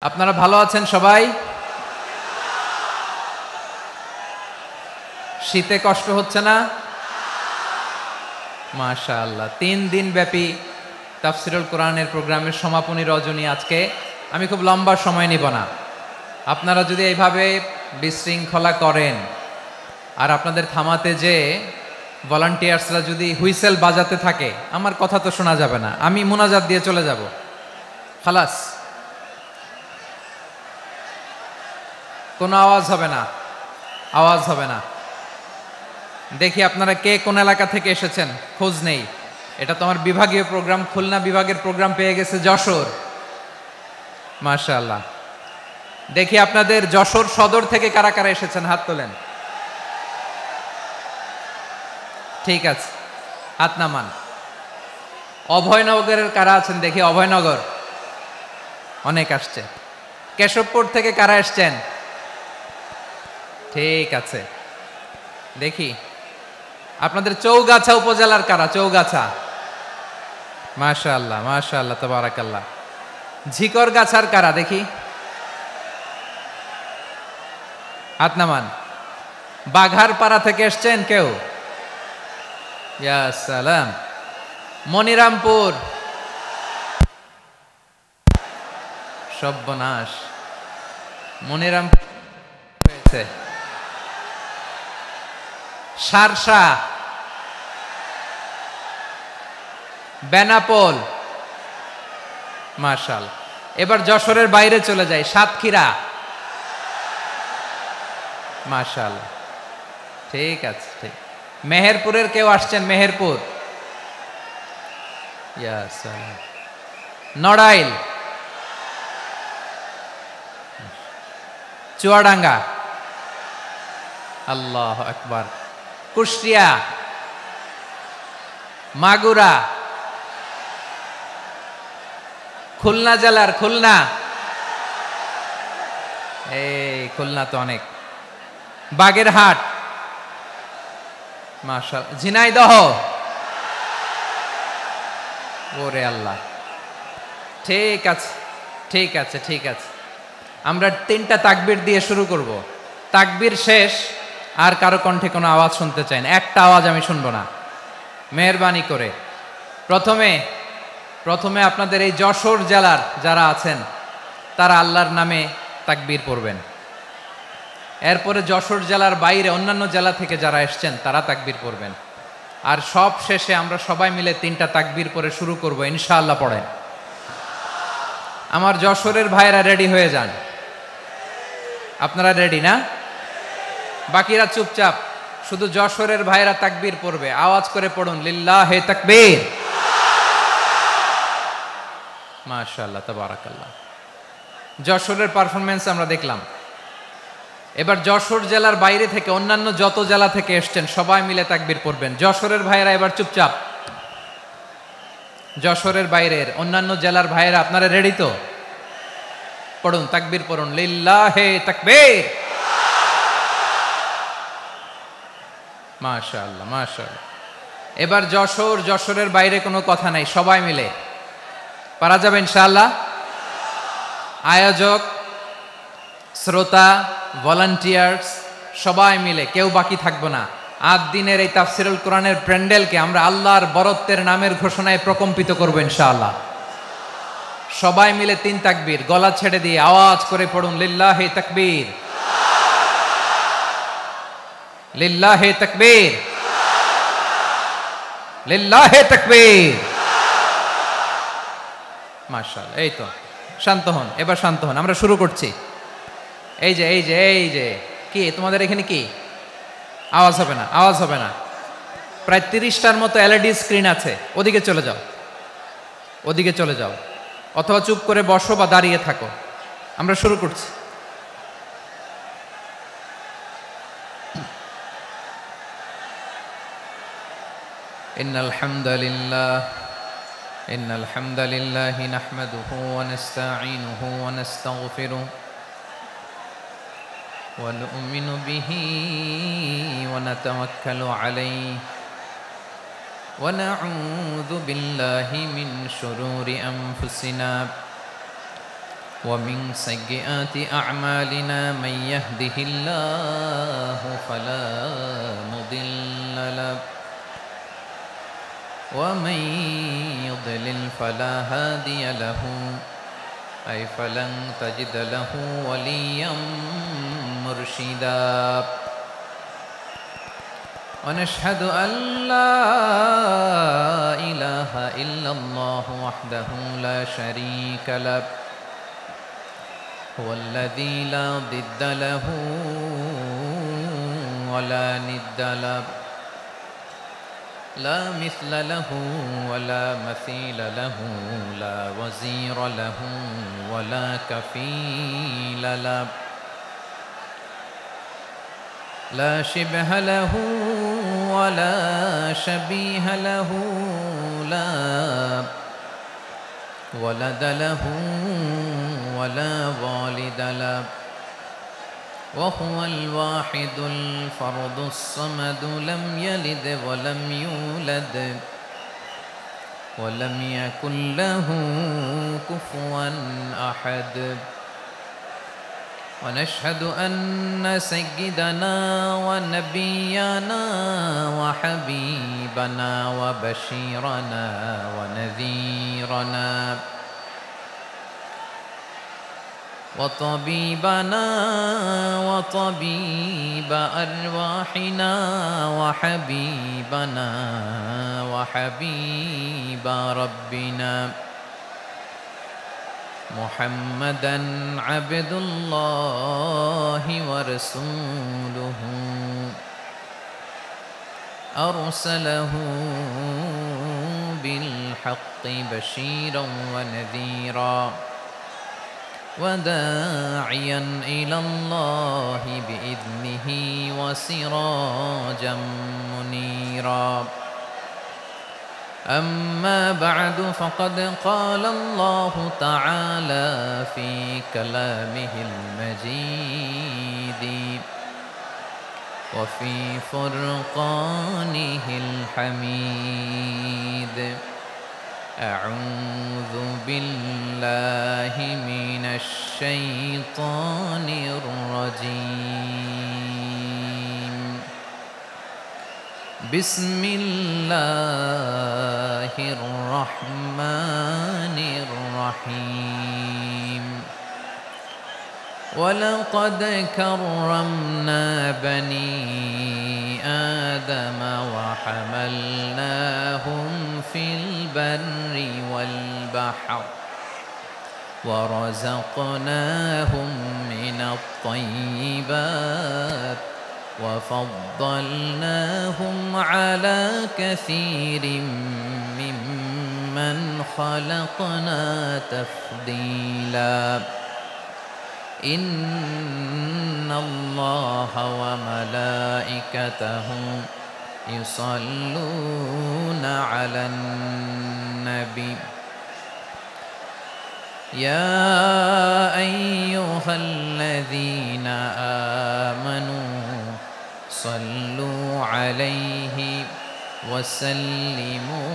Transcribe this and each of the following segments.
আপনারা ভালো আছেন সবাই? শীতে কষ্ট হচ্ছে না? মাশাআল্লাহ। ৩ দিন ব্যাপী তাফসীরুল কোরআনের প্রোগ্রামের সমাপনী রজনী আজকে। আমি খুব লম্বা সময় নিব না। আপনারা যদি এইভাবে বিশৃঙ্খলা করেন আর আপনাদের থামাতে যে ভলান্টিয়ার্সরা যদি হুইসেল বাজাতে থাকে, আমার কথা তো শোনা যাবে না। আমি মুনাজাত দিয়ে চলে যাব। খালাস। কোনো আওয়াজ হবে না, আওয়াজ হবে না। দেখি আপনারা কে কোন এলাকা থেকে এসেছেন, খোঁজ নেই। এটা তো আমার বিভাগীয় প্রোগ্রাম, খুলনা বিভাগের প্রোগ্রাম পেয়ে গেছে যশোর। মাশাআল্লাহ। দেখি আপনাদের যশোর সদর থেকে কারা কারা এসেছেন, হাত তোলেন। ঠিক আছে, হাত নামান। অভয়নগরের কারা আছেন দেখি? অভয়নগর অনেক আসছে। কেশবপুর থেকে কারা এসছেন? ঠিক আছে, দেখি আপনাদের চৌগাছা উপজেলার কারা? চৌগাছা, মাশাআল্লাহ মাশাআল্লাহ তাবারাকাল্লাহ। ঝিকরগাছার কারা দেখি? হাত নামান। বাঘারপাড়া থেকে এসছেন কেউ? ইয়া সালাম। মনিরামপুর, সর্বনাশ। মনিরামপুর হয়েছে। সারসা, বেনাপোল, মাশাআল্লাহ। এবার যশোরের বাইরে চলে যাই, সাতক্ষীরা, মাশাআল্লাহ। ঠিক আছে, ঠিক। মেহেরপুরের কেউ আসছেন? মেহেরপুর, ইয়া সালাম। নড়াইল, চুয়াডাঙ্গা, আল্লাহু আকবার। কুষ্টিয়া, মাগুরা, খুলনা জেলার খুলনা, এই খুলনা তো অনেক। বাগেরহাট, মাশাআল্লাহ। ঝিনাইদহ, ওরে আল্লাহ। ঠিক আছে, ঠিক আছে, ঠিক আছে। আমরা 3টা তাকবীর দিয়ে শুরু করব। তাকবীর শেষ আর কারো কণ্ঠে কোনো আওয়াজ শুনতে চাই না, একটা আওয়াজ আমি শুনবো না, মেহেরবানি করে। প্রথমে আপনাদের এই যশোর জেলার যারা আছেন তারা আল্লাহর নামে তাকবীর পড়বেন। এরপরে যশোর জেলার বাইরে অন্যান্য জেলা থেকে যারা এসছেন তারা তাকবীর পড়বেন। আর সব শেষে আমরা সবাই মিলে 3টা তাকবীর পরে শুরু করব, ইনশাআল্লাহ। পড়েন। আমার যশোরের ভাইয়েরা রেডি হয়ে যান। আপনারা রেডি না? বাকিরা চুপচাপ, শুধু যশোরের ভাইয়েরা তাকবীর পড়বে। আওয়াজ করে পড়ুন, লিল্লাহে তাকবীর। মাশাআল্লাহ তাবারাকাল্লাহ। যশোরের পারফরম্যান্স আমরা দেখলাম। এবার যশোর জেলার বাইরে থেকে অন্যান্য যত জেলা থেকে এসছেন সবাই মিলে তাকবীর পড়বেন। যশোরের ভাইয়েরা এবার চুপচাপ। যশোরের বাইরের অন্যান্য জেলার ভাইয়েরা আপনারা রেডি তো? পড়ুন, তাকবীর পড়ুন, লিল্লাহে তাকবীর। মাশাআল্লাহ মাশাআল্লাহ। এবার যশোরের বাইরে কোনো কথা নাই, সবাই মিলে পারা যাবে ইনশাআল্লাহ। আয়োজক, শ্রোতা, ভলান্টিয়ার্স সবাই মিলে কেউ বাকি থাকবো না। 8 দিনের এই তাফসীরুল কোরআনের প্যান্ডেলকে আমরা আল্লাহর বরত্বের নামের ঘোষণায় প্রকম্পিত করব ইনশাআল্লাহ। সবাই মিলে 3 তাকবীর, গলা ছেড়ে দিয়ে আওয়াজ করে পড়ুন, লিল্লাহে তাকবীর, লিল্লাহে তাকবীর, লিল্লাহে তাকবীর। মাশাআল্লাহ। এই তো, শান্ত হন, এবার শান্ত হন। আমরা শুরু করছি। এই যে কি তোমাদের এখানে কি আওয়াজ হবে না? আওয়াজ হবে না। প্রায় 30টার মতো এলইডি স্ক্রিন আছে, ওদিকে চলে যাও, ওদিকে চলে যাও, অথবা চুপ করে বসো বা দাঁড়িয়ে থাকো। আমরা শুরু করছি। ইন্নাল হামদালিল্লাহি নাহমাদুহু ওয়া নাস্তাঈনুহু ওয়া নাস্তাগফিরুহু ওয়া নু'মিনু বিহি ওয়া নাতাওয়াক্কালু আলাইহি ওয়া নাউযু বিল্লাহি মিন শুরুরি আনফুসিনা ومن سيئات أعمالنا من يهده الله فلا مضل له ومن يضلل فلا هادي له أي فلن تجد له وليا مرشدا ونشهد أن لا إله إلا الله وحده لا شريك له هو الذي لا ضد له ولا ند له لا مثل له ولا مثيل له لا وزير له ولا كفيل له لا شبه له ولا شبيه له لا ولد له ولا والد له وهو الواحد الفرد الصمد لم يلد ولم يولد ولم يكن له كفوا أحد ونشهد أن سيدنا ونبينا وحبيبنا وبشيرنا ونذيرنا وطبيبنا وطبيب أرواحنا وحبيبنا وحبيب ربنا محمدًا عبد الله ورسوله أرسله بالحق بشيرا ونذيرا وداعيا إلى الله بإذنه وسراجا منيرا أما بعد فقد قال الله تعالى في كلامه المجيد وفي فرقانه الحميد أعوذ بالله من الشيطان الرجيم بسم الله الرحمن الرحيم ولقد كرمنا بني آدم وحملناهم في البر والبحر ورزقناهم من الطيبات وفضلناهم على كثير ممن خلقنا تفضيلا إن الله وملائكته يصلون على النبي يا أيها الذين آمنوا صلوا عليه وسلموا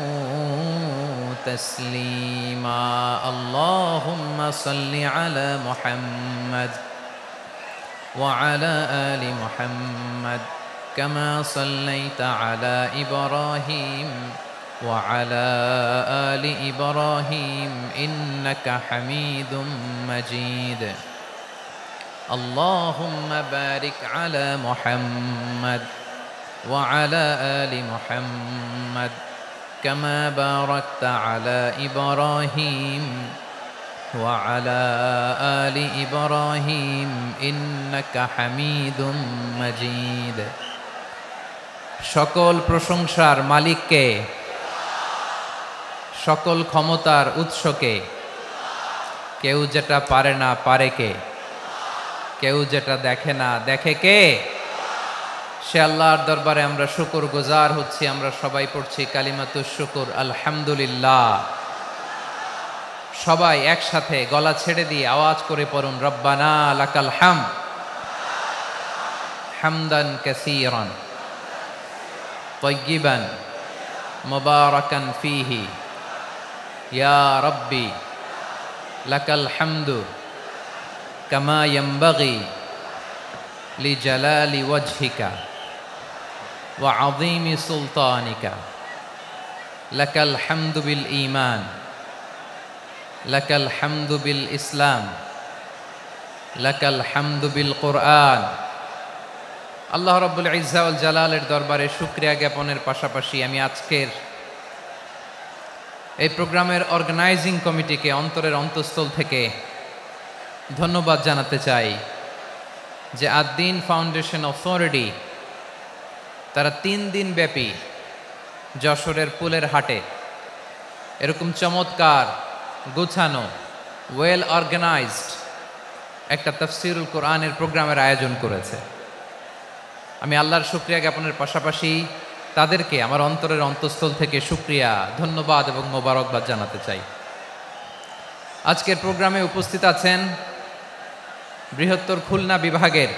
تسليما اللهم صل على محمد وعلى آل محمد كما صليت على إبراهيم وعلى آل إبراهيم إنك حميد مجيد اللهم بارك على محمد وعلى آل محمد كما باركت على إبراهيم وعلى آل إبراهيم إنك حميد مجيد সকল প্রশংসার মালিককে সকল ক্ষমতার উৎসকে কেউ যেটা পারে না পারে কে কেউ যেটা দেখে না দেখে কে সে আল্লাহর দরবারে আমরা শুকর গুজার হচ্ছি আমরা সবাই পড়ছি কালিমাতুশ শুকর আলহামদুলিল্লাহ সবাই একসাথে গলা ছেড়ে দিয়ে আওয়াজ করে পড়ুন রব্বানা লাকাল হামদ হামদান কাসীরান তাইয়িবান মুবারাকান ফীহি ইয়া রাব্বি লাকাল হামদু কামা ইয়ানবাগি লিজালালি ওয়াজহিকা ওয়া আযীমি সুলতানিকা লাকাল হামদু বিল ঈমান লাকাল হামদু বিল ইসলাম লাকাল হামদু বিল কুরআন। আল্লাহ রাব্বুল ইজ্জা ওয়াল জালালের দরবারে শুকরিয়া জ্ঞাপনের পাশাপাশি আমি আজকের এই প্রোগ্রামের অর্গানাইজিং কমিটিকে অন্তরের অন্তঃস্থল থেকে ধন্যবাদ জানাতে চাই যে আদ-দ্বীন ফাউন্ডেশন অথরিটি তারা 3 দিন ব্যাপী যশোরের পুলের হাটে এরকম চমৎকার গোছানো ওয়েল অর্গানাইজড একটা তাফসীরুল কোরআনের প্রোগ্রামের আয়োজন করেছে। আমি আল্লাহর শুকরিয়া জ্ঞাপনের পাশাপাশি তাদেরকে আমার অন্তরের অন্তঃস্থল থেকে শুকরিয়া, ধন্যবাদ এবং মোবারকবাদ জানাতে চাই। আজকের প্রোগ্রামে উপস্থিত আছেন বৃহত্তর খুলনা বিভাগের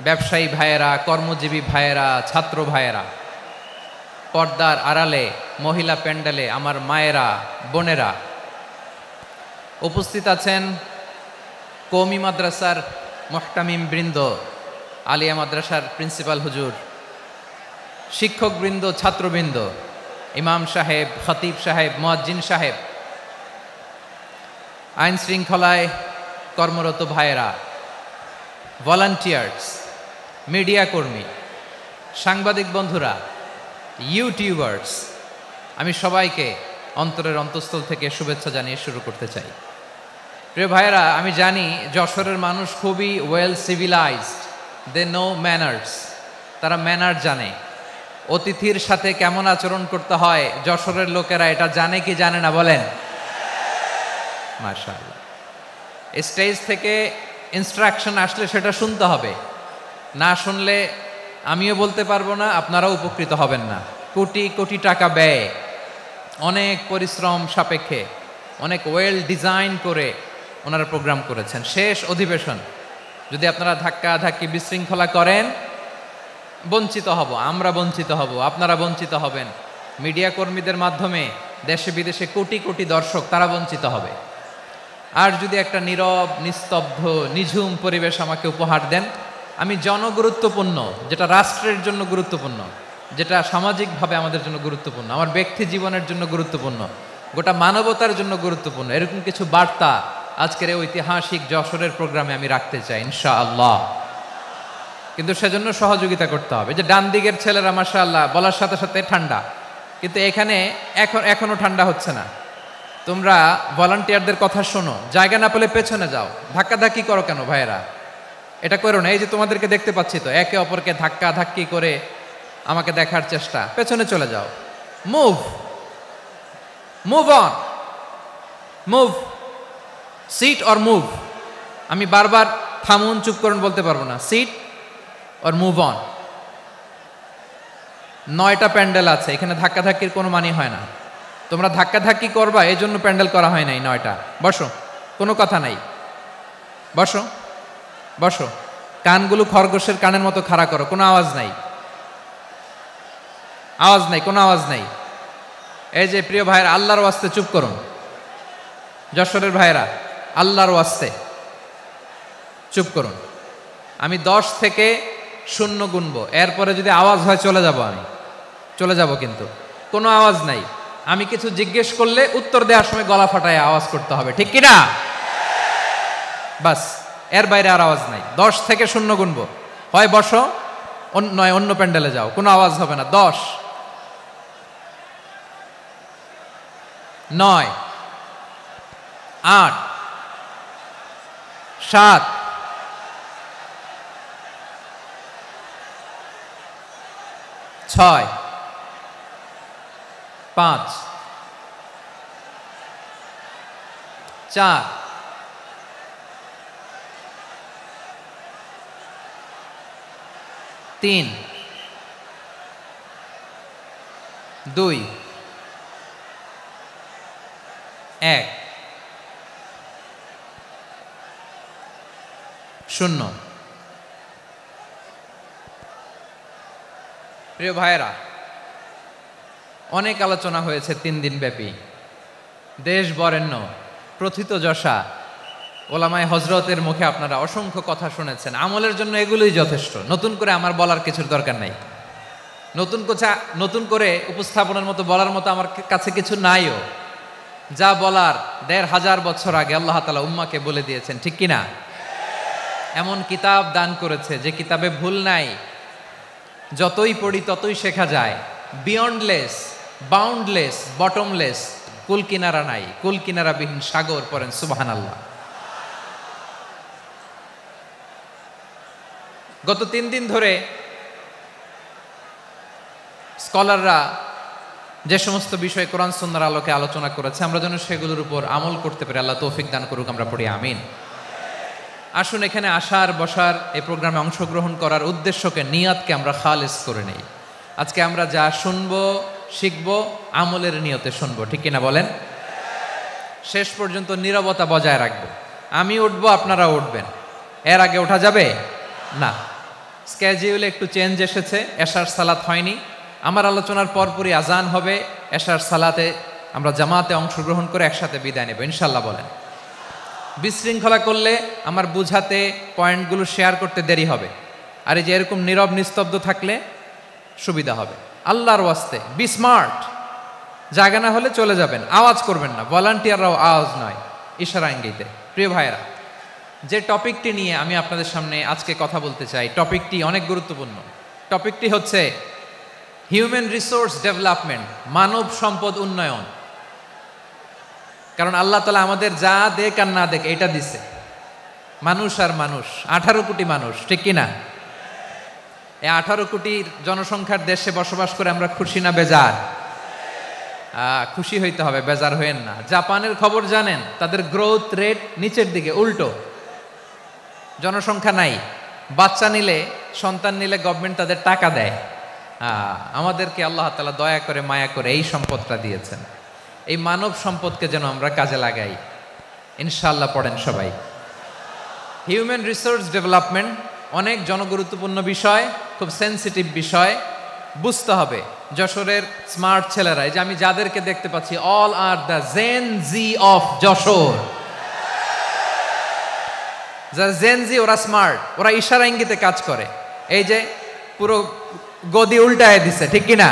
ব্যবসায়ী ভাইয়েরা, কর্মজীবী ভাইয়েরা, ছাত্র ভাইয়েরা, পর্দার আড়ালে, মহিলা প্যান্ডেলে আমার মায়েরা, বোনেরা। উপস্থিত আছেন কওমি মাদ্রাসার মুহতামিম বৃন্দ, আলিয়া মাদ্রাসার প্রিন্সিপাল হুজুর, শিক্ষকবৃন্দ, ছাত্রবৃন্দ, ইমাম সাহেব, খতিব সাহেব, মুয়াজ্জিন সাহেব, আইন শৃঙ্খলায় কর্মরত ভাইয়েরা, ভলান্টিয়ার্স, মিডিয়া কর্মী, সাংবাদিক বন্ধুরা, ইউটিউবার্স, আমি সবাইকে অন্তরের অন্তঃস্থল থেকে শুভেচ্ছা জানিয়ে শুরু করতে চাই। প্রিয় ভাইয়েরা, আমি জানি যশোরের মানুষ খুবই well civilized, they know manners, তারা ম্যানার জানে। অতিথির সাথে কেমন আচরণ করতে হয় যশোরের লোকেরা এটা জানে কি জানে না বলেন? মাশাআল্লাহ। স্টেজ থেকে ইনস্ট্রাকশন আসলে সেটা শুনতে হবে, না শুনলে আমিও বলতে পারবো না, আপনারাও উপকৃত হবেন না। কোটি কোটি টাকা ব্যয়, অনেক পরিশ্রম সাপেক্ষে, অনেক ওয়েল ডিজাইন করে ওনারা প্রোগ্রাম করেছেন। শেষ অধিবেশন যদি আপনারা ধাক্কা ধাক্কি বিশৃঙ্খলা করেন, বঞ্চিত হব, আমরা বঞ্চিত হব, আপনারা বঞ্চিত হবেন। মিডিয়া কর্মীদের মাধ্যমে দেশে বিদেশে কোটি কোটি দর্শক তারা বঞ্চিত হবে। আর যদি একটা নীরব, নিস্তব্ধ, নিঝুম পরিবেশ আমাকে উপহার দেন, আমি জনগুরুত্বপূর্ণ, যেটা রাষ্ট্রের জন্য গুরুত্বপূর্ণ, যেটা সামাজিকভাবে আমাদের জন্য গুরুত্বপূর্ণ, আমার ব্যক্তি জীবনের জন্য গুরুত্বপূর্ণ, গোটা মানবতার জন্য গুরুত্বপূর্ণ, এরকম কিছু বার্তা আজকের এই ঐতিহাসিক যশোরের প্রোগ্রামে আমি রাখতে চাই ইনশাআল্লাহ। কিন্তু সেজন্য সহযোগিতা করতে হবে। যে ডান দিকের ছেলেরা মাশাআল্লাহ বলার সাথে সাথে ঠান্ডা, কিন্তু এখানে এখনো ঠান্ডা হচ্ছে না। তোমরা ভলান্টিয়ারদের কথা শোনো, জায়গা না পেলে পেছনে যাও, ধাক্কাধাক্কি করো কেন ভাইয়েরা? এটা করো না। এই যে তোমাদেরকে দেখতে পাচ্ছি তো, একে অপরকে ধাক্কা ধাক্কি করে আমাকে দেখার চেষ্টা, পেছনে চলে যাও। Move move on, move, sit or move. আমি বারবার থামুন, চুপ করুন বলতে পারবো না। Sit or move on. 9টা প্যান্ডেল আছে, এখানে ধাক্কাধাক্কির কোনো মানে হয় না। তোমরা ধাক্কাধাক্কি করবা, এই জন্য প্যান্ডেল করা হয় নাই 9টা। বসো, কোনো কথা নাই, বসো বসো। কানগুলো খরগোশের কানের মতো খাড়া করো, কোনো আওয়াজ নাই, আওয়াজ নাই, কোনো আওয়াজ নাই। এই যে প্রিয় ভাইয়েরা, আল্লাহর ওয়াস্তে চুপ করুন। যশোরের ভাইয়েরা, আল্লাহর ওয়াস্তে চুপ করুন। আমি 10 থেকে 0 গুনবো, এরপরে যদি আওয়াজ হয় চলে যাব, আমি চলে যাব, কিন্তু কোনো আওয়াজ নাই। আমি কিছু জিজ্ঞেস করলে উত্তর দেওয়ার সময় গলা ফাটায় আওয়াজ করতে হবে, ঠিক কিনা? বাস, এর বাইরে আর আওয়াজ নাই। 10 থেকে 0 গুনবো, হয় বসো, নয় অন্য প্যান্ডেলে যাও, কোনো আওয়াজ হবে না। 10, 9, 8, 7, 6, 5, 4, 3, 2, 1, 0। প্রিয় ভাইয়েরা, অনেক আলোচনা হয়েছে 3 দিন ব্যাপী। দেশ বরেণ্য প্রথিতযশা ওলামায়ে হযরতের মুখে আপনারা অসংখ্য কথা শুনেছেন, আমলের জন্য এগুলোই যথেষ্ট। নতুন করে আমার বলার কিছুর দরকার নাই। নতুন করে উপস্থাপনের মতো বলার মতো আমার কাছে কিছু নাইও। যা বলার ১৫০০ বছর আগে আল্লাহ তাআলা উম্মাহকে বলে দিয়েছেন, ঠিক কিনা? এমন কিতাব দান করেছে যে কিতাবে ভুল নাই, যতই পড়ি ততই শেখা যায়। বিয়ন্ডলেস, বাউন্ডলেস, বটমলেস, কুল কিনারা নাই, কুল কিনারাবিহীন সাগর। পড়েন সুবহানাল্লাহ। গত ৩ দিন ধরে স্কলাররা যে সমস্ত বিষয়ে কোরআন সুন্নাহর আলোকে আলোচনা করেছে, আমরা যেন সেগুলোর উপর আমল করতে পারি। আল্লাহ তৌফিক দান করুক, আমরা পড়ি আমিন। আসুন এখানে আসার, বসার, এই প্রোগ্রামে অংশগ্রহণ করার উদ্দেশ্যকে, নিয়াতকে আমরা খালেস করে নেই। আজকে আমরা যা শুনবো, শিখবো, আমলের নিয়তে শুনবো, ঠিক কিনা বলেন? শেষ পর্যন্ত নীরবতা বজায় রাখবো। আমি উঠবো, আপনারা উঠবেন। এর আগে ওঠা যাবে না। স্কেজিউলে একটু চেঞ্জ এসেছে, এশার সালাত হয়নি। আমার আলোচনার পরপরই আজান হবে। এশার সালাতে আমরা জামাতে অংশগ্রহণ করে একসাথে বিদায় নেব ইনশাল্লাহ। বলেন, বিশৃঙ্খলা করলে আমার বুঝাতে, পয়েন্টগুলো শেয়ার করতে দেরি হবে। আর এই যে এরকম নীরব নিস্তব্ধ থাকলে সুবিধা হবে। আল্লাহর ওয়াস্তে বি স্মার্ট। জায়গা না হলে চলে যাবেন, আওয়াজ করবেন না। ভলান্টিয়াররাও আওয়াজ নয়, ইশারা ইঙ্গিতে। প্রিয় ভাইরা, যে টপিকটি নিয়ে আমি আপনাদের সামনে আজকে কথা বলতে চাই, টপিকটি অনেক গুরুত্বপূর্ণ। টপিকটি হচ্ছে হিউম্যান রিসোর্স ডেভেলপমেন্ট, মানব সম্পদ উন্নয়ন। কারণ আল্লাহ তাআলা আমাদের যা দেখ আর না দেখ এটা দিছে। মানুষ আর মানুষ, 18 কোটি মানুষ, ঠিক কিনা? এই 18 কোটি জনসংখ্যার দেশে বসবাস করে আমরা খুশি না বেজার? খুশি হইতে হবে, বেজার হইেন না। জাপানের খবর জানেন? তাদের গ্রোথ রেট নিচের দিকে, উল্টো। জনসংখ্যা নাই, বাচ্চা নিলে, সন্তান নিলে গভর্নমেন্ট তাদের টাকা দেয়। আমাদেরকে আল্লাহ তাআলা দয়া করে, মায়া করে এই সম্পদটা দিয়েছেন। এই মানব সম্পদকে যেন আমরা কাজে লাগাই ইনশাআল্লাহ। পড়েন সবাই। হিউম্যান রিসোর্স ডেভেলপমেন্ট অনেক জনগুরুত্বপূর্ণ বিষয়, খুব সেন্সিটিভ বিষয়। বুঝতে হবে যশোরের স্মার্ট ছেলেরা, এই যে আমি যাদেরকে দেখতে পাচ্ছি, all are the Gen Z of Jashore. যারা জেন জি, ওরা স্মার্ট, ওরা ইশারা ইঙ্গিতে কাজ করে। এই যে পুরো গদি উল্টায় দিছে, ঠিক কিনা?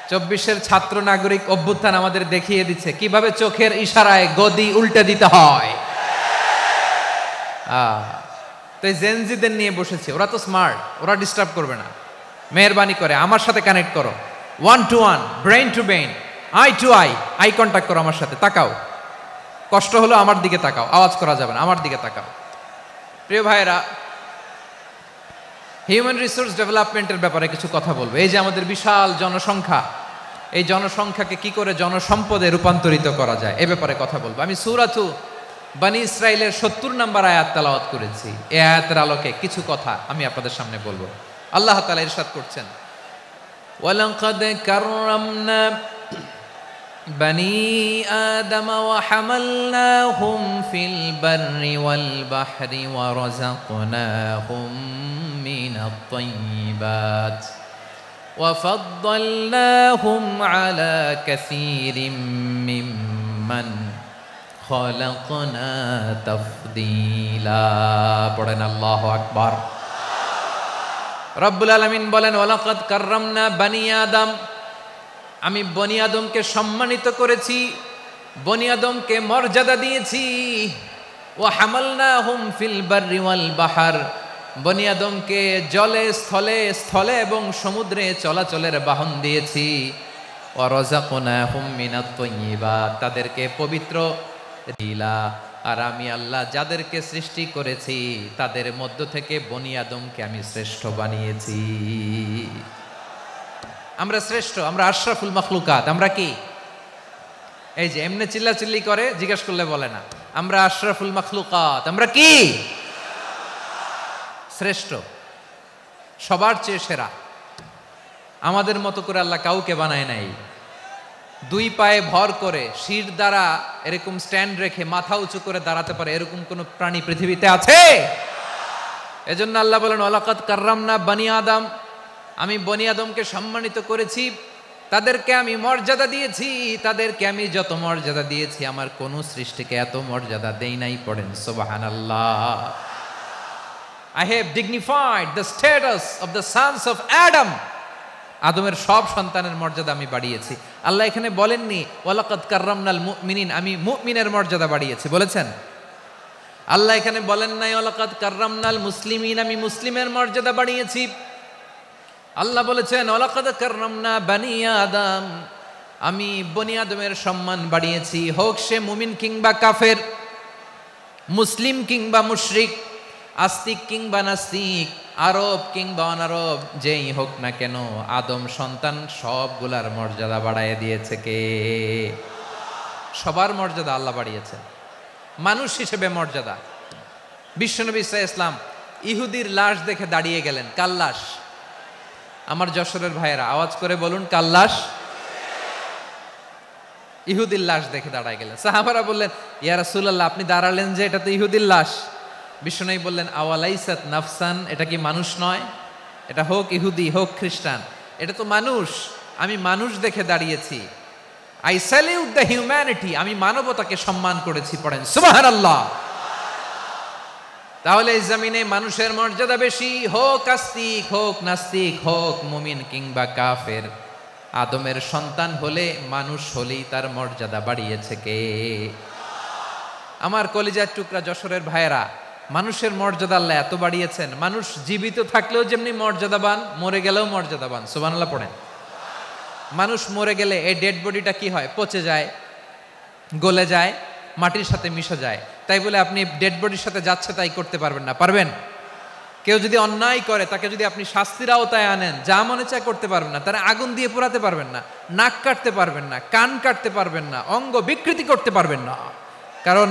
24-এর ছাত্র নাগরিক অভ্যুত্থান আমাদের দেখিয়ে দিচ্ছে কিভাবে চোখের ইশারায় গদি উল্টে দিতে হয়। তো এই জেনজিদের নিয়ে বসেছে। ওরা তো স্মার্ট, ওরা ডিস্টার্ব করবে না। মেহরবানি করে আমার সাথে কানেক্ট করো, 1 to 1, brain to brain, eye to eye, eye contact করো আমার সাথে। তাকাও, কষ্ট হলো আমার দিকে তাকাও, আওয়াজ করা যাবে না, আমার দিকে তাকাও। প্রিয় ভাইয়েরা, হিউম্যান রিসোর্স ডেভেলপমেন্টের ব্যাপারে কিছু কথা বলবো। এই যে আমাদের বিশাল জনসংখ্যা, এই জনসংখ্যাকে কি করে জনসম্পদে রূপান্তরিত করা যায় এ ব্যাপারে কথা বলবো। আমি সূরাতু বনী ইসরাইলের 70 নম্বর আয়াত তেলাওয়াত করেছি। এই আয়াতের আলোকে কিছু কথা আমি আপনাদের সামনে বলবো। আল্লাহ তাআলা ইরশাদ করছেন, ওয়ালাকাদ কাররামনা বনী আদম ওয়া হামালনাহুম ফিল বাররি ওয়াল বাহরি ওয়া রাযাকনাহুম মিনাত তাইয়্যিবাত ওয়া ফাদ্দালনাহুম আলা কাসীরিম মিম্মান খালাকনা তাফদীলা। পড়েন আল্লাহু আকবার। রব্বুল আলামিন বলেন, ওয়ালাকাদ কাররামনা বনী আদম, আমি বনী আদমকে সম্মানিত করেছি, বনী আদমকে মর্যাদা দিয়েছি। ওয়া হামালনাহুম ফিল বাররি ওয়াল বাহর, বনী আদমকে জলে, স্থলে, স্থলে এবং সমুদ্রে চলাচলের বাহন দিয়েছি। ওয়া রাযাকনাহুম মিনাত তাইয়্যিবাত, তাদেরকে পবিত্র দিলা। আর আমি আল্লাহ যাদেরকে সৃষ্টি করেছি তাদের মধ্য থেকে বনী আদমকে আমি শ্রেষ্ঠ বানিয়েছি। আমরা শ্রেষ্ঠ, আমরা আশরাফুল মাখলুকাত। আমরা কি? এই যে এমনি চিল্লাচিল্লি করে, জিজ্ঞেস করলে বলে না। আমরা আশরাফুল মাখলুকাত। আমরা কি? শ্রেষ্ঠ, সবার চেয়ে সেরা। আমাদের মতো করে আল্লাহ কাউকে বানায় নাই। 2 পায়ে ভর করে, শির দ্বারা এরকম স্ট্যান্ড রেখে মাথা উঁচু করে দাঁড়াতে পারে এরকম কোন প্রাণী পৃথিবীতে আছে? এজন্য আল্লাহ বলেন, ওয়ালাকাদ কাররামনা বনী আদম, আমি বনী আদমকে সম্মানিত করেছি। তাদেরকে আমি মর্যাদা দিয়েছি, তাদেরকে আমি যত মর্যাদা দিয়েছি আমার কোন সৃষ্টিকে এত মর্যাদা দেই নাই। পড়েন সুবহানাল্লাহ। I have dignified the status of the sons of Adam. আদমের সব সন্তানের মর্যাদা আমি বাড়িয়েছি। আল্লাহ এখানে বলেননি ওয়ালাকাদ কাররামনাল মুমিনিন, আমি মুমিনের মর্যাদা বাড়িয়েছি, বলেছেন? আল্লাহ এখানে বলেন নাই ওয়ালাকাদ কাররামনাল মুসলিমিন, আমি মুসলিমের মর্যাদা বাড়িয়েছি। আল্লাহ বলেছেন ওয়ালাকাদ কাররামনা বানি আদম, আমি বনি আদমের সম্মান বাড়িয়েছি, হোক সে মুমিন কিংবা কাফের, মুসলিম কিংবা মুশরিক, আস্তিক কিংবা নাস্তিক, আরব কিংবা অনারব, যেই হোক না কেন আদম সন্তান সবগুলার মর্যাদা বাড়ায় দিয়েছে কে? সবার মর্যাদা আল্লাহ বাড়িয়েছে। মানুষ হিসেবে মর্যাদা। বিশ্বনবী সাল্লাল্লাহু আলাইহি ওয়াসাল্লাম ইহুদির লাশ দেখে দাঁড়িয়ে গেলেন। কার লাশ? আমার যশোরের ভাইয়েরা আওয়াজ করে বলুন, কার লাশ? ইহুদির লাশ দেখে দাঁড়ায় গেলেন। সাহাবারা বললেন ইয়া রাসূলুল্লাহ, আপনি দাঁড়ালেন যে, এটা তো ইহুদির লাশ। বিশ্বনবী বললেন আওয়ালাইসাত নাফসান, এটা কি মানুষ নয়? এটা হোক ইহুদি হোক খ্রিস্টান, এটা তো মানুষ। আমি মানুষ দেখে দাঁড়িয়েছি। আই স্যালিউট দ্য হিউম্যানিটি, আমি মানবতাকে সম্মান করেছি। পড়েন সুবহানাল্লাহ। তাহলে এই জমিনে মানুষের মর্যাদা বেশি, হোক আস্তিক হোক নাস্তিক, হোক মুমিন কিংবা কাফের। আদমের সন্তান হলে, মানুষ হলেই তার মর্যাদা বাড়িয়েছে কে? আমার কলিজার টুকরা যশোরের ভাইয়েরা, মানুষের মর্যাদা আল্লাহ এত বাড়িয়েছেন, মানুষ জীবিত থাকলেও যেমনি মর্যাদাবান, মরে গেলেও মর্যাদাবান। সুবহানাল্লাহ পড়েন। মানুষ মরে গেলে এই ডেড বডিটা কি হয়? পচে যায়, গলে যায়, মাটির সাথে মিশে যায়। তাই বলে আপনি ডেড বডির সাথে যাচ্ছে তাই করতে পারবেন না, পারবেন? কেউ যদি অন্যায় করে তাকে যদি আপনি শাস্তির আওতায় আনেন, যা মনে চায় করতে পারবেন না। তারা আগুন দিয়ে পোড়াতে পারবেন না, নাক কাটতে পারবেন না, কান কাটতে পারবেন না, অঙ্গ বিকৃতি করতে পারবেন না। কারণ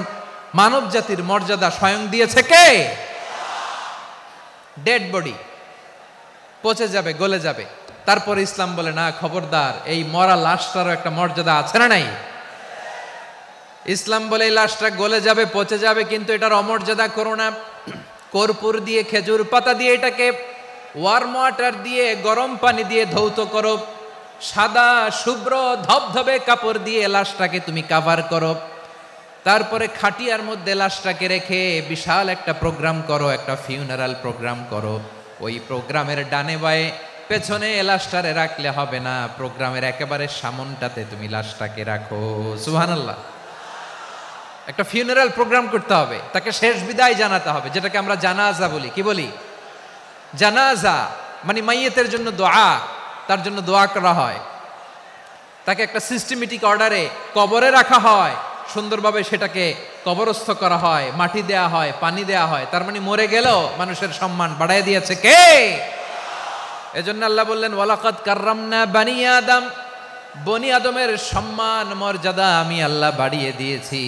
মানব জাতির মর্যাদা স্বয়ং দিয়েছে কে? ডেড বডি পচে যাবে, গলে যাবে। তারপরে ইসলাম বলে না, খবরদার, এই মরা লাশটারও একটা মর্যাদা আছে না নাই? ইসলাম বলে এই লাশটা গলে যাবে, পচে যাবে, কিন্তু এটার অমর্যাদা করো না। কর্পূর দিয়ে, খেজুর পাতা দিয়ে, এটাকে ওয়ার্ম ওয়াটার দিয়ে, গরম পানি দিয়ে ধৌত করো। সাদা শুভ্র ধবধবে কাপড় দিয়ে লাশটাকে তুমি কাভার করো। তারপরে খাটিয়ার মধ্যে লাশটাকে রেখে বিশাল একটা প্রোগ্রাম করো, একটা ফিউনারাল প্রোগ্রাম করো। ওই প্রোগ্রামের ডানে বায়ে পেছনে লাশটারে রাখলে হবে না, প্রোগ্রামের একেবারে সামনটাতে তুমি লাশটাকে রাখো। সুবহানাল্লাহ। একটা ফিউনারাল প্রোগ্রাম করতে হবে, তাকে শেষ বিদায় জানাতে হবে, যেটাকে আমরা জানাজা বলি। কি বলি? জানাজা মানে মাইয়েতের জন্য দোয়া, তার জন্য দোয়া করা হয়। তাকে একটা সিস্টেমেটিক অর্ডারে কবরে রাখা হয়, সুন্দরভাবে সেটাকে কবরস্থ করা হয়, মাটি দেয়া হয়, পানি দেয়া হয়। তার মানে মরে গেলেও মানুষের সম্মান বাড়ায় দিয়েছে কে? এজন্য আল্লাহ বললেন ওয়ালাকাদ কাররামনা বানি আদম, বনি আদমের সম্মান মর্যাদা আমি আল্লাহ বাড়িয়ে দিয়েছি।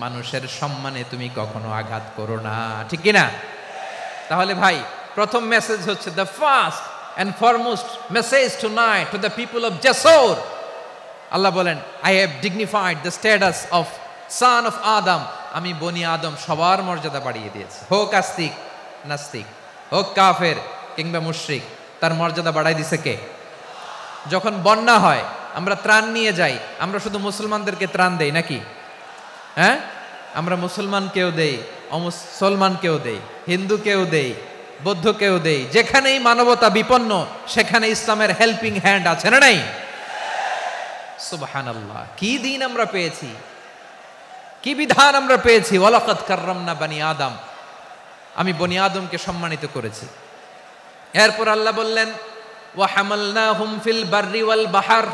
মানুষের সম্মানে তুমি কখনো আঘাত করো না, ঠিক কি না? তাহলে ভাই, প্রথম মেসেজ হচ্ছে, the first and foremost message tonight to the people of Jessore. আল্লাহ বলেন I have dignified the status of son of Adam, আমি বনি আদম সবার মর্যাদা বাড়িয়ে দিয়েছি। হোক আস্তিক নাস্তিক, হোক কাফের কিংবা মুশরিক, তার মর্যাদা বাড়াই দিছে কে? যখন বন্যা হয় আমরা ত্রাণ নিয়ে যাই, আমরা শুধু মুসলমানদেরকে ত্রাণ দেই নাকি? হ্যাঁ, আমরা মুসলমানকেও দেই, অমুসলমানকেও দেই, হিন্দুকেও দেই, বৌদ্ধকেও দেই। যেখানেই মানবতা বিপন্ন সেখানে ইসলামের হেল্পিং হ্যান্ড আছে না নাই? সুবহানাল্লাহ। কি দিন আমরা পেয়েছি, কি বিধান আমরা পেয়েছি। ওয়ালাকাদ কাররামনা বানি আদম, আমি বনি আদমকে সম্মানিত করেছি। এরপর আল্লাহ বললেন ওয়া হামালনাহুম ফিল বাররি ওয়াল বাহর,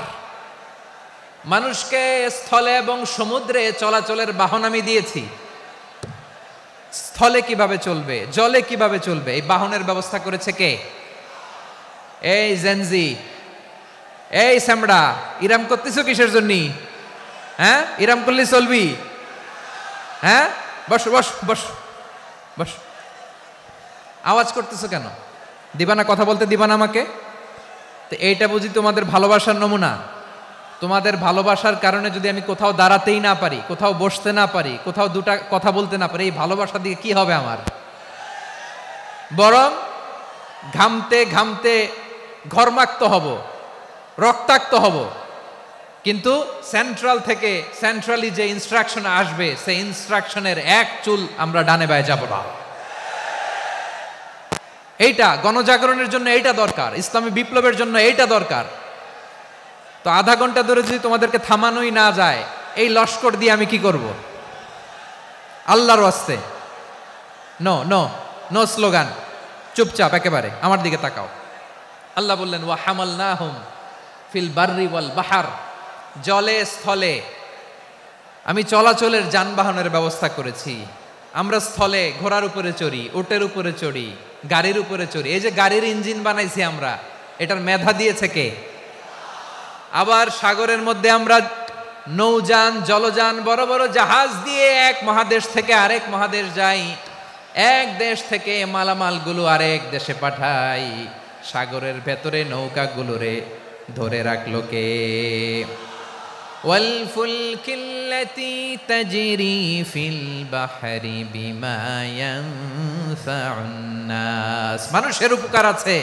মানুষকে স্থলে এবং সমুদ্রে চলাচলের বাহন আমি দিয়েছি। স্থলে কিভাবে চলবে, জলে কিভাবে চলবে, এই বাহনের ব্যবস্থা করেছে কে? এই জেনজি, এই সামড়া, ইরাম করতেছো কিসের জন্য? হ্যাঁ, ইরাম করলে চলবি? হ্যাঁ, বস বস বস বস। আওয়াজ করতেছো কেন? দিবা না, কথা বলতে দিবা না আমাকে? তো এইটা বুঝি তোমাদের ভালোবাসার নমুনা? তোমাদের ভালোবাসার কারণে যদি আমি কোথাও দাঁড়াতেই না পারি, কোথাও বসতে না পারি, কোথাও দুটা কথা বলতে না পারি, এই ভালোবাসা দিয়ে কি হবে আমার? বরং ঘামতে ঘামতে ঘর্মাক্ত হব, রক্তাক্ত হব। কিন্তু সেন্ট্রালি যে ইনস্ট্রাকশন আসবে সেই ইনস্ট্রাকশনের এক চুল আমরা ডানে বায়ে যাব না। এইটা গণজাগরণের জন্য এইটা দরকার, ইসলামী বিপ্লবের জন্য এইটা দরকার। তো আধা ঘন্টা ধরে যদি তোমাদেরকে থামানোই না যায়, এই লস্কর দিয়ে আমি কি করব? আল্লাহর ওয়াস্তে নো নো নো স্লোগান, চুপচাপ একেবারে আমার দিকে তাকাও। আল্লাহ বললেন ওয়া হামালনাহুম ফিল বাররি ওয়াল বাহার, জলে স্থলে আমি চলাচলের যানবাহনের ব্যবস্থা করেছি। আমরা স্থলে ঘোড়ার উপরে চড়ি, উটের উপরে চড়ি, গাড়ির উপরে চড়ি। এই যে গাড়ির ইঞ্জিন বানাইছি আমরা, এটার মেধা দিয়েছে কে? আবার সাগরের মধ্যে আমরা নৌযান, জলযান, বড় বড় জাহাজ দিয়ে এক মহাদেশ থেকে আরেক মহাদেশ যাই, এক দেশ থেকে মালামালগুলো আরেক দেশে পাঠাই। সাগরের ভেতরে নৌকাগুলোরে ধরে রাখলো কে? ওয়াল ফুলকিল্লাতী তাজরি ফিল বাহরি বিমা ইয়ানফাউন নাস। মানুষের উপকার আছে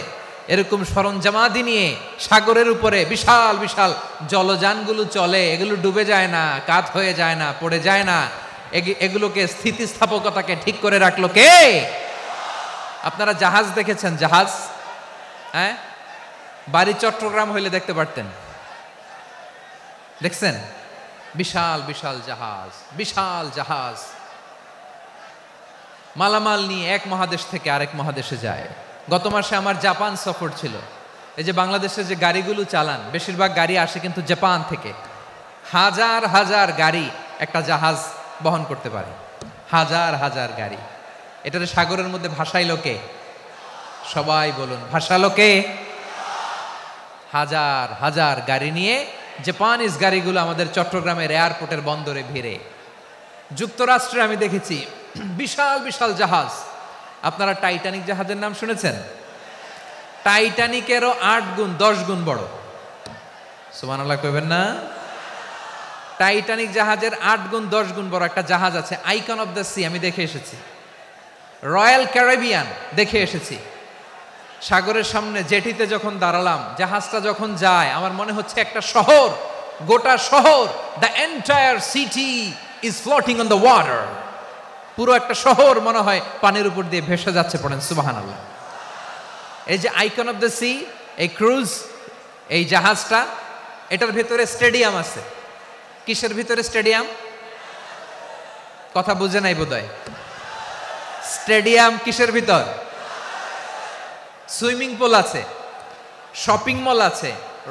এরকম সরঞ্জামাদি নিয়ে সাগরের উপরে বিশাল বিশাল জলযানগুলো চলে, এগুলো ডুবে যায় না, কাত হয়ে যায় না, পড়ে যায় না। এগুলোকে স্থিতিস্থাপকতাকে ঠিক করে রাখলো কে? আপনারা জাহাজ দেখেছেন? জাহাজ, হ্যাঁ, বাড়ি চট্টগ্রাম হইলে দেখতে পারতেন, দেখছেন? বিশাল বিশাল জাহাজ, বিশাল জাহাজ মালামাল নিয়ে এক মহাদেশ থেকে আরেক মহাদেশে যায়। গত মাসে আমার জাপান সফর ছিল। এই যে বাংলাদেশে যে গাড়িগুলো চালান, বেশিরভাগ গাড়ি আসে কিন্তু জাপান থেকে। হাজার হাজার গাড়ি একটা জাহাজ বহন করতে পারে, হাজার হাজার গাড়ি। এটাতে সাগরের মধ্যে ভাসাইলো কে? সবাই বলুন, ভাসালো কে? হাজার হাজার গাড়ি নিয়ে জাপানিজ গাড়িগুলো আমাদের চট্টগ্রামের এয়ারপোর্টের বন্দরে ভিড়ে। যুক্তরাষ্ট্রে আমি দেখেছি বিশাল বিশাল জাহাজ। আপনারা টাইটানিক জাহাজের নাম শুনেছেন? টাইটানিকেরও 8 গুণ 10 গুণ বড়। সুবহানাল্লাহ কইবেন না? টাইটানিক জাহাজের 8 গুণ 10 গুণ বড় একটা জাহাজ আছে, আইকন অফ দ্য সি। আমি দেখে এসেছি। রয়্যাল ক্যারিবিয়ান দেখে এসেছি। সাগরের সামনে জেটিতে যখন দাঁড়ালাম, জাহাজটা যখন যায়, আমার মনে হচ্ছে একটা শহর, গোটা শহর, the entire city is floating on the water. পুরো একটা শহর মনে হয় পানির উপর দিয়ে ভেসে যাচ্ছে। পড়েন সুবহানাল্লাহ। এই যে আইকন অফ দ্য সি, এই ক্রুজ, এই জাহাজটা, এটার ভিতরে স্টেডিয়াম আছে। কিসের ভিতরে স্টেডিয়াম? কথা বুঝে নাই বোধহয়। স্টেডিয়াম কিসের ভিতর? সুইমিং পুল আছে, শপিং মল আছে,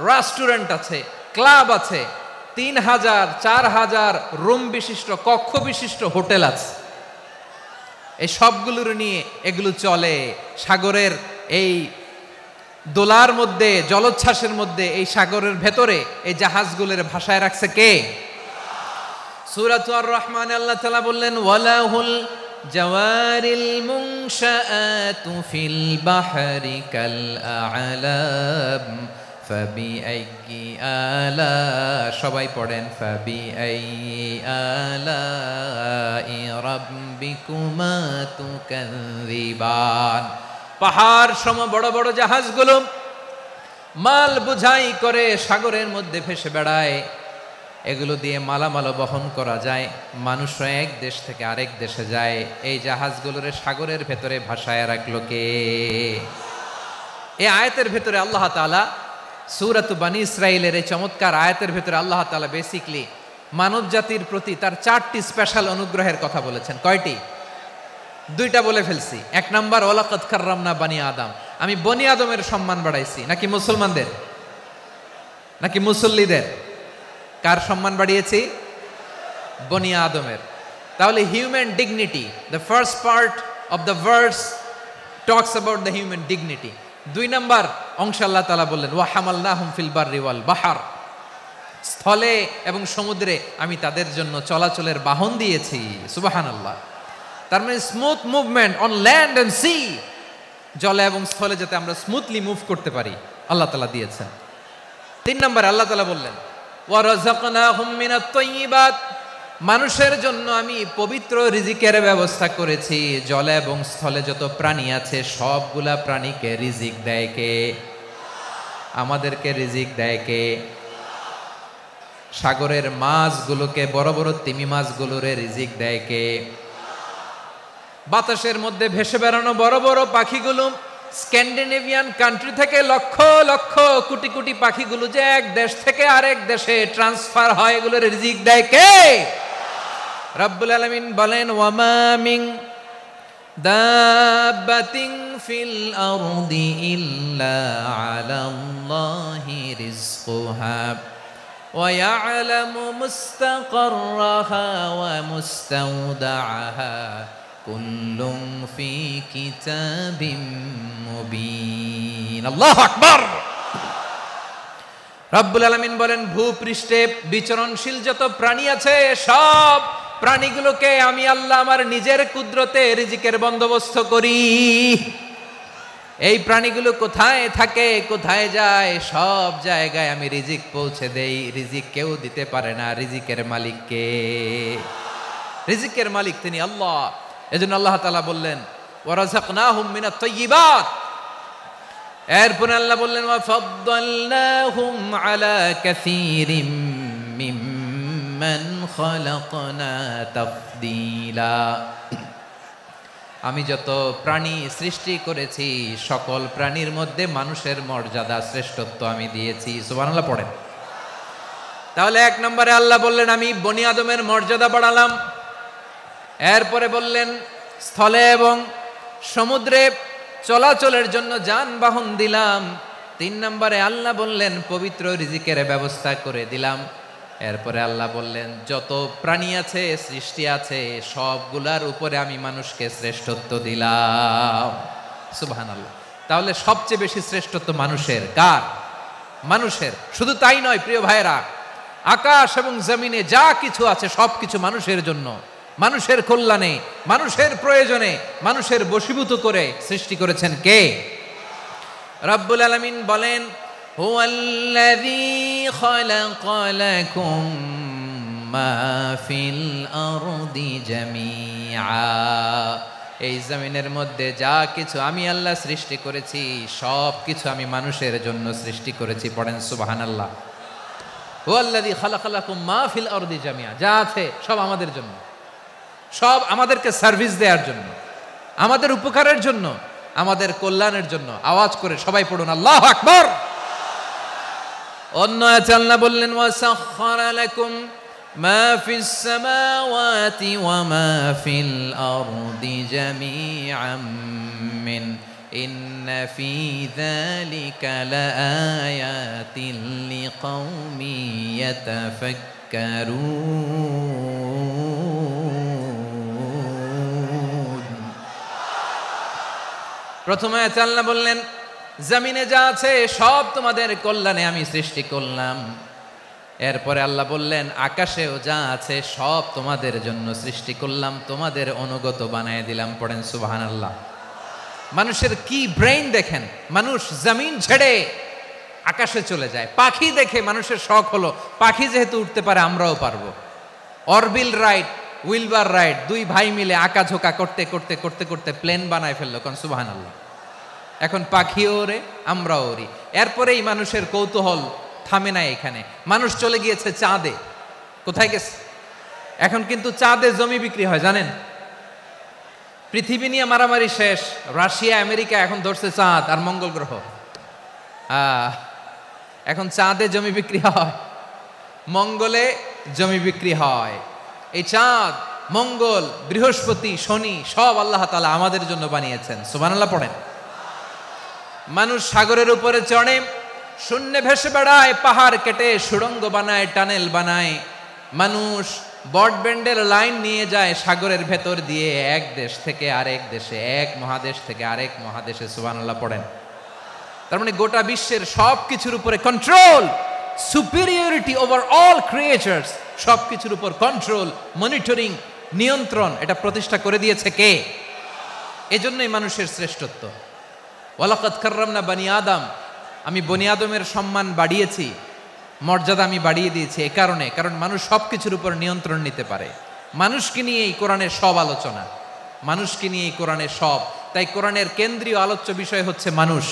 রেস্টুরেন্ট আছে, ক্লাব আছে, 3000 4000 রুম বিশিষ্ট, কক্ষ বিশিষ্ট হোটেল আছে। এই সবগুলোর নিয়ে এগুলো চলে সাগরের এই দোলার মধ্যে, জলোচ্ছ্বাসের মধ্যে। এই সাগরের ভেতরে এই জাহাজগুলোর ভাষায় রাখছে কে? সূরাতুর আর রহমানে আল্লাহ তাআলা বললেন ওয়ালাহুল জাওয়ারিল মুনশাআতু ফিল বাহরি কাল আ'লাম ফাবিআইয়ি আলা, সবাই পড়েন, ফাবিআইয়ি আলাই রাব্বিকুমা তুকাযিবান। পাহাড় সম বড় বড় জাহাজগুলো মাল বোঝাই করে সাগরের মধ্যে ভেসে বেড়ায়। এগুলো দিয়ে মালামাল বহন করা যায়, মানুষরা এক দেশ থেকে আরেক দেশে যায়। এই জাহাজগুলোর সাগরের ভেতরে ভাসায় রাখলো কে? এই আয়াতের ভেতরে আল্লাহ তাআলা সূরাত বানী ইসরাঈলের এই চমৎকার আয়াতের ভেতরে আল্লাহ তাআলা বেসিকলি মানব জাতির প্রতি তার 4টি স্পেশাল অনুগ্রহের কথা বলেছেন। কয়টি? 2টা বলে ফেলছি। 1 নাম্বার ওয়ালাকাদ কাররামনা বানি আদম, আমি বনি আদমের সম্মান বাড়াইছি। নাকি মুসলমানদের? নাকি মুসল্লিদের? কার সম্মান বাড়িয়েছি? বনি আদমের। তাহলে human dignity, the first part of the verse talks about the human dignity. 2 number অংশ আল্লাহ তাআলা বললেন ওয়া হামালনাহুম ফিল বাররি ওয়াল বাহর, স্থলে এবং সমুদ্রে আমি তাদের জন্য চলাচলের বাহন দিয়েছি। সুবহানাল্লাহ। তার মানে smooth movement on land and sea, জলে এবং স্থলে যাতে আমরা স্মুথলি মুভ করতে পারি আল্লাহ তাআলা দিয়েছেন। 3 নম্বরে আল্লাহ তাআলা বললেন ওয়া রাযাকনাহুম মিনাত তাইয়্যিবাত, মানুষের জন্য আমি পবিত্র রিজিকের ব্যবস্থা করেছি। জলে এবং স্থলে যত প্রাণী আছে সবগুলা প্রাণীকে রিজিক দেয় কে? আমাদেরকে রিজিক দেয় কে? সাগরের মাছগুলোকে, বড় বড় তিমি মাছগুলোরে রিজিক দেয় কে? বাতাসের মধ্যে ভেসে বেড়ানো বড় বড় পাখিগুলো, স্ক্যান্ডিনেভিয়ান কান্ট্রি থেকে লক্ষ লক্ষ কোটি কোটি পাখিগুলো যে এক দেশ থেকে আরেক দেশে ট্রান্সফার হয়, এগুলোর রিজিক দেয় কে? রব্বুল আলামিন বলেন, ওয়ামা মিন দাব্বাতিন ফিল আরদি ইল্লা আলাল্লাহি রিজকুহা ওয়া ইয়ালামু মুস্তাকাররাহা ওয়া মুস্তাওদাআহা কুল্লুম ফি কিতাবিম মুবিন। আল্লাহু আকবার। রব্বুল আলামিন বলেন, ভূপৃষ্ঠে বিচরণশীল যত প্রাণী আছে সব প্রাণীগুলোকে আমি আল্লাহ আমার নিজের কুদরতে রিজিকের বন্দোবস্ত করি। এই প্রাণীগুলো কোথায় থাকে, কোথায় যায়, সব জায়গায় আমি রিজিক পৌঁছে দেই। রিজিক কেউ দিতে পারে না, রিজিকের মালিক কে? রিজিকের মালিক তিনি আল্লাহ। এজন্য আল্লাহ তাআলা বললেন, ওয়ারাযাকনাহুম মিনাত তাইয়্যিবাত। এরপরে আল্লাহ বললেন, ওয়া ফাদ্দালনাহুম আলা কাসীরিম মিম্মান খালাকনা তাফদীলা। আমি যত প্রাণী সৃষ্টি করেছি সকল প্রাণীর মধ্যে মানুষের মর্যাদা, শ্রেষ্ঠত্ব আমি দিয়েছি। সুবহানাল্লাহ পড়েন। তাহলে এক নম্বরে আল্লাহ বললেন আমি বনি আদমের মর্যাদা বাড়ালাম। এরপরে বললেন স্থলে এবং সমুদ্রে চলাচলের জন্য যানবাহন দিলাম। 3 নম্বরে আল্লাহ বললেন পবিত্র রিজিকের ব্যবস্থা করে দিলাম। এরপরে আল্লাহ বললেন যত প্রাণী আছে, সৃষ্টি আছে, সবগুলার উপরে আমি মানুষকে শ্রেষ্ঠত্ব দিলাম। সুবহানাল্লাহ। তাহলে সবচেয়ে বেশি শ্রেষ্ঠত্ব মানুষের। কার? মানুষের। শুধু তাই নয় প্রিয় ভাইরা, আকাশ এবং জমিনে যা কিছু আছে সবকিছু মানুষের জন্য, মানুষের কল্যাণে, মানুষের প্রয়োজনে, মানুষের বশীভূত করে সৃষ্টি করেছেন কে? রব্বুল আলামিন বলেন, হুয়াল্লাযী খালাকা লাকুম মা ফিল আরদি জামিআ। এই জমিনের মধ্যে যা কিছু আমি আল্লাহ সৃষ্টি করেছি সব কিছু আমি মানুষের জন্য সৃষ্টি করেছি। পড়েন সুবহানাল্লাহ। হুয়াল্লাযী খালাকা লাকুম মা ফিল আরদি জামিআ। যা আছে সব আমাদের জন্য, সব আমাদেরকে সার্ভিস দেওয়ার জন্য, আমাদের উপকারের জন্য, আমাদের কল্যাণের জন্য। আওয়াজ করে সবাই পড়ুন আল্লাহু আকবার। অন্য আয়াতে আল্লাহ বললেন, ওয়াসাখখারা লাকুম মা ফিস সামাওয়াতি ওয়া মা ফিল আরদি জামিআম মিন ইন্না ফি যালিকা লাআয়াতিন লিকাউমিন ইয়াতাফাক্কারুন। প্রথমে আয়াতে আল্লাহ বললেন জমিনে যা আছে সব তোমাদের কল্যাণে আমি সৃষ্টি করলাম। এরপরে আল্লাহ বললেন আকাশেও যা আছে সব তোমাদের জন্য সৃষ্টি করলাম, তোমাদের অনুগত বানায় দিলাম। পড়েন সুবহানাল্লাহ। মানুষের কি ব্রেইন দেখেন, মানুষ জমিন ছেড়ে আকাশে চলে যায়। পাখি দেখে মানুষের শখ হলো পাখি যেহেতু উঠতে পারে আমরাও পারবো। অরবিল রাইট, উইলবার রাইট, 2 ভাই মিলে আঁকাঝোঁকা করতে করতে করতে করতে প্লেন বানায় ফেললো। কোন সুবহানাল্লাহ। এখন পাখিও ওরে, আমরাও ওরি। এরপরেই মানুষের কৌতূহল থামে না এখানে। মানুষ চলে গিয়েছে চাঁদে। কোথায় গেছে? এখন কিন্তু চাঁদে জমি বিক্রি হয় জানেন। পৃথিবী নিয়ে মারামারি শেষ। রাশিয়া আমেরিকা এখন ধরছে চাঁদ আর মঙ্গল গ্রহ। এখন চাঁদে জমি বিক্রি হয়, মঙ্গলে জমি বিক্রি হয়। এই চাঁদ, মঙ্গল, বৃহস্পতি, শনি সব আল্লাহ তাআলা আমাদের জন্য বানিয়েছেন। সুবহানাল্লাহ পড়েন। মানুষ সাগরের উপরে চড়ে, শূন্যে ভেসে বেড়ায়, পাহাড় কেটে সুড়ঙ্গ বানায়, টানেল বানায়। মানুষ ব্রডব্যান্ডের লাইন নিয়ে যায় সাগরের ভেতর দিয়ে, এক দেশ থেকে আরেক দেশে, এক মহাদেশ থেকে আরেক মহাদেশে। সুবহানাল্লাহ পড়েন। তার মানে গোটা বিশ্বের সব কিছুর উপরে control, superiority over all creatures, সব কিছুর উপর কন্ট্রোল, মনিটরিং, নিয়ন্ত্রণ, এটা প্রতিষ্ঠা করে দিয়েছে কে? এজন্যই মানুষের শ্রেষ্ঠত্ব। ওয়ালাকাদ কাররামনা বানি আদম। আমি বনি আদমের সম্মান বাড়িয়েছি, মর্যাদা আমি বাড়িয়ে দিয়েছি এ কারণে, কারণ মানুষ সব কিছুর উপর নিয়ন্ত্রণ নিতে পারে। মানুষকে নিয়ে এই কোরআনের সব আলোচনা, মানুষকে নিয়ে এই কোরআনের সব। তাই কোরআনের কেন্দ্রীয় আলোচ্য বিষয় হচ্ছে মানুষ।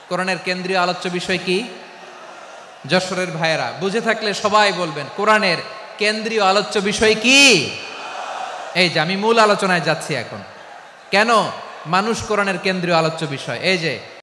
কোরআনের কেন্দ্রীয় আলোচ্য বিষয় কি? যশোরের ভাইয়েরা বুঝে থাকলে সবাই বলবেন কোরআনের কেন্দ্রীয় আলোচ্য বিষয় কি? এই যে আমি মূল আলোচনায় যাচ্ছি এখন। কেন মানুষ কোরআনের কেন্দ্রীয় আলোচ্য বিষয়? এই যে